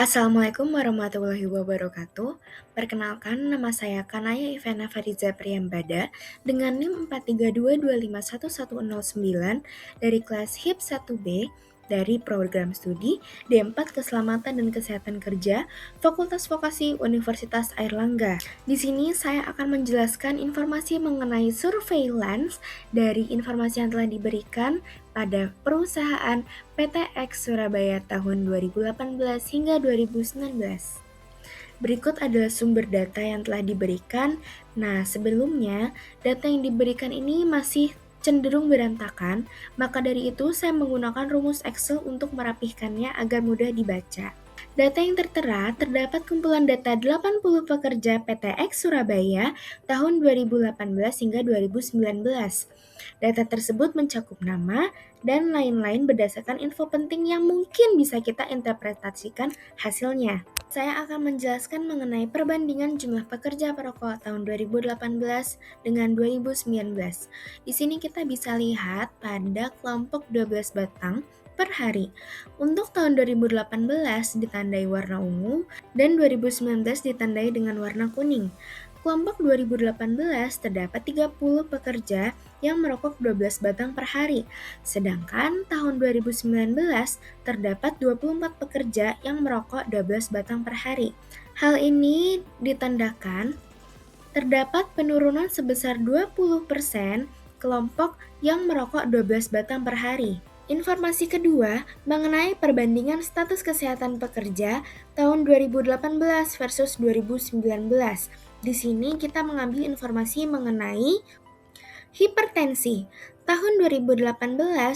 Assalamualaikum warahmatullahi wabarakatuh. Perkenalkan, nama saya Kanaya Ivana Fariza Priyambada dengan NIM 432251109 dari kelas HIP 1B dari program studi D4 Keselamatan dan Kesehatan Kerja Fakultas Vokasi Universitas Airlangga. Di sini saya akan menjelaskan informasi mengenai surveillance dari informasi yang telah diberikan pada perusahaan PTX Surabaya tahun 2018 hingga 2019. Berikut adalah sumber data yang telah diberikan. Nah, sebelumnya, data yang diberikan ini masih cenderung berantakan, maka dari itu saya menggunakan rumus Excel untuk merapihkannya agar mudah dibaca. Data yang tertera terdapat kumpulan data 80 pekerja PTX Surabaya tahun 2018 hingga 2019. Data tersebut mencakup nama dan lain-lain berdasarkan info penting yang mungkin bisa kita interpretasikan hasilnya. Saya akan menjelaskan mengenai perbandingan jumlah pekerja perokok tahun 2018 dengan 2019. Di sini kita bisa lihat pada kelompok 12 batang per hari. Untuk tahun 2018 ditandai warna ungu dan 2019 ditandai dengan warna kuning. Kelompok 2018 terdapat 30 pekerja yang merokok 12 batang per hari, sedangkan tahun 2019 terdapat 24 pekerja yang merokok 12 batang per hari. Hal ini ditandakan terdapat penurunan sebesar 20% kelompok yang merokok 12 batang per hari. Informasi kedua mengenai perbandingan status kesehatan pekerja tahun 2018 versus 2019. Di sini kita mengambil informasi mengenai hipertensi. Tahun 2018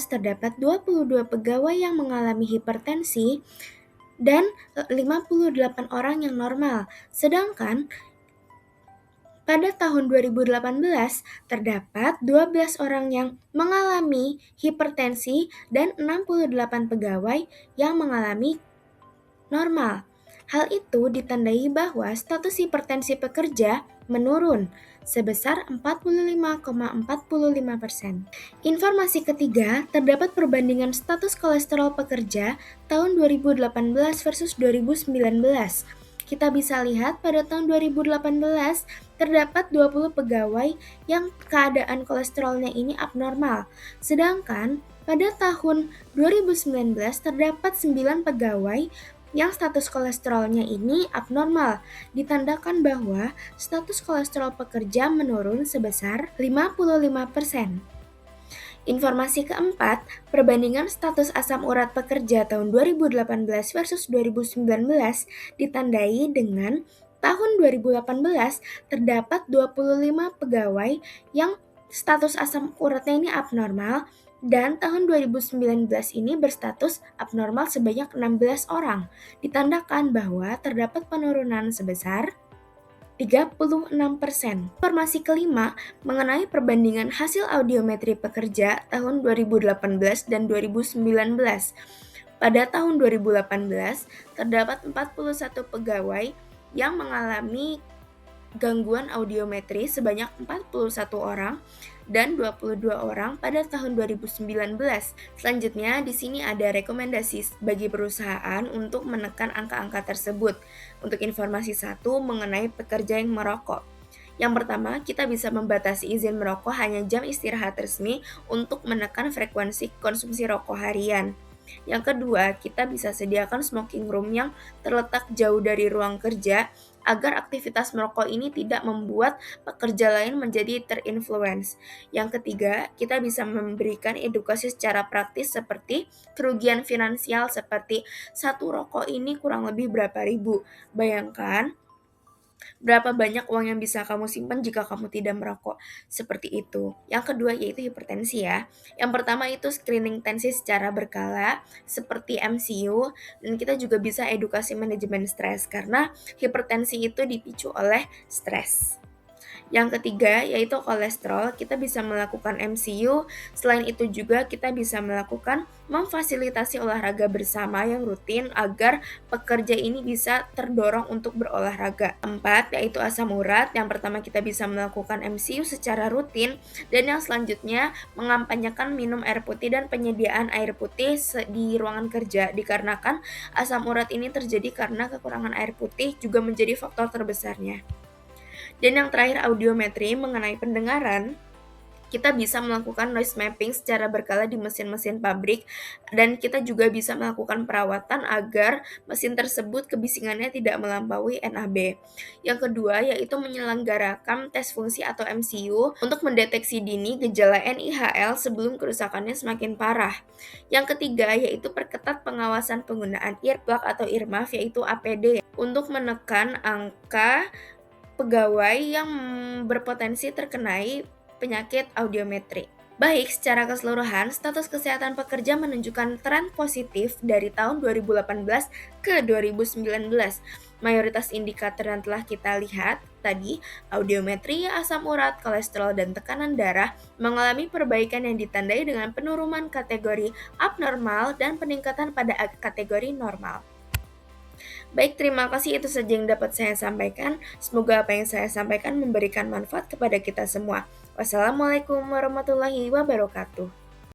terdapat 22 pegawai yang mengalami hipertensi dan 58 orang yang normal. Sedangkan pada tahun 2018 terdapat 12 orang yang mengalami hipertensi dan 68 pegawai yang mengalami normal. Hal itu ditandai bahwa status hipertensi pekerja menurun sebesar 45,45%. Informasi ketiga, terdapat perbandingan status kolesterol pekerja tahun 2018 versus 2019. Kita bisa lihat pada tahun 2018 terdapat 20 pegawai yang keadaan kolesterolnya ini abnormal. Sedangkan pada tahun 2019 terdapat 9 pegawai yang status kolesterolnya ini abnormal, ditandakan bahwa status kolesterol pekerja menurun sebesar 55%. Informasi keempat, perbandingan status asam urat pekerja tahun 2018 versus 2019 ditandai dengan tahun 2018 terdapat 25 pegawai yang status asam uratnya ini abnormal, dan tahun 2019 ini berstatus abnormal sebanyak 16 orang. Ditandakan bahwa terdapat penurunan sebesar 36%. Informasi kelima mengenai perbandingan hasil audiometri pekerja tahun 2018 dan 2019. Pada tahun 2018 terdapat 41 pegawai yang mengalami gangguan audiometri sebanyak 41 orang dan 22 orang pada tahun 2019. Selanjutnya, di sini ada rekomendasi bagi perusahaan untuk menekan angka-angka tersebut. Untuk informasi satu mengenai pekerja yang merokok. Yang pertama, kita bisa membatasi izin merokok hanya jam istirahat resmi untuk menekan frekuensi konsumsi rokok harian. Yang kedua, kita bisa sediakan smoking room yang terletak jauh dari ruang kerja agar aktivitas merokok ini tidak membuat pekerja lain menjadi terinfluence. Yang ketiga, kita bisa memberikan edukasi secara praktis seperti kerugian finansial seperti satu rokok ini kurang lebih berapa ribu. Bayangkan berapa banyak uang yang bisa kamu simpan jika kamu tidak merokok? Seperti itu. Yang kedua yaitu hipertensi ya. Yang pertama itu screening tensi secara berkala seperti MCU, dan kita juga bisa edukasi manajemen stres karena hipertensi itu dipicu oleh stres. Yang ketiga yaitu kolesterol, kita bisa melakukan MCU. Selain itu juga kita bisa melakukan memfasilitasi olahraga bersama yang rutin agar pekerja ini bisa terdorong untuk berolahraga. Keempat yaitu asam urat. Yang pertama kita bisa melakukan MCU secara rutin, dan yang selanjutnya mengampanyekan minum air putih dan penyediaan air putih di ruangan kerja, dikarenakan asam urat ini terjadi karena kekurangan air putih juga menjadi faktor terbesarnya. Dan yang terakhir audiometri mengenai pendengaran. Kita bisa melakukan noise mapping secara berkala di mesin-mesin pabrik, dan kita juga bisa melakukan perawatan agar mesin tersebut kebisingannya tidak melampaui NAB. Yang kedua yaitu menyelenggarakan tes fungsi atau MCU untuk mendeteksi dini gejala NIHL sebelum kerusakannya semakin parah. Yang ketiga yaitu perketat pengawasan penggunaan earplug atau earmuff yaitu APD untuk menekan angka pegawai yang berpotensi terkenai penyakit audiometri. Baik, secara keseluruhan, status kesehatan pekerja menunjukkan tren positif dari tahun 2018 ke 2019. Mayoritas indikator yang telah kita lihat tadi, audiometri, asam urat, kolesterol, dan tekanan darah mengalami perbaikan yang ditandai dengan penurunan kategori abnormal dan peningkatan pada kategori normal. Baik, terima kasih, itu saja yang dapat saya sampaikan. Semoga apa yang saya sampaikan memberikan manfaat kepada kita semua. Wassalamualaikum warahmatullahi wabarakatuh.